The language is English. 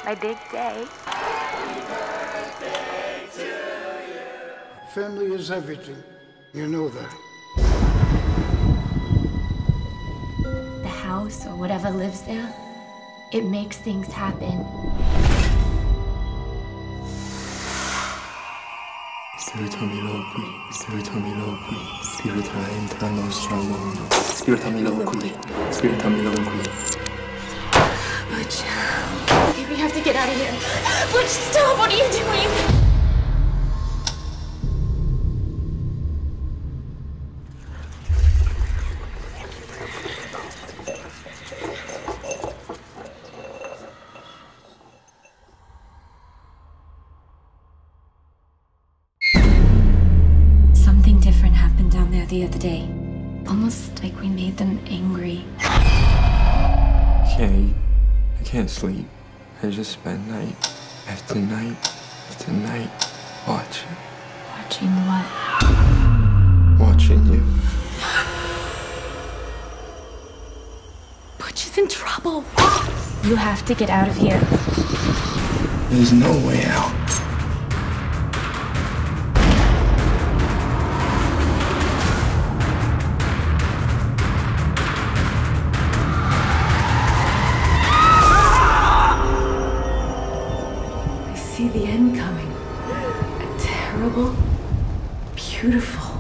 My big day. Family is everything. You know that. The house, or whatever lives there, it makes things happen. Spirita milogui, spirita milogui, spirita entra nostra mondo. Spirita milogui, spirita milogui. Butch, okay, we have to get out of here. Butch, stop! What are you doing? Something different happened down there the other day. Almost like we made them angry. I can't eat. I can't sleep. I just spend night after night after night watching. Watching what? Watching you. Butch is in trouble. You have to get out of here. There's no way out. I see the end coming. A terrible, beautiful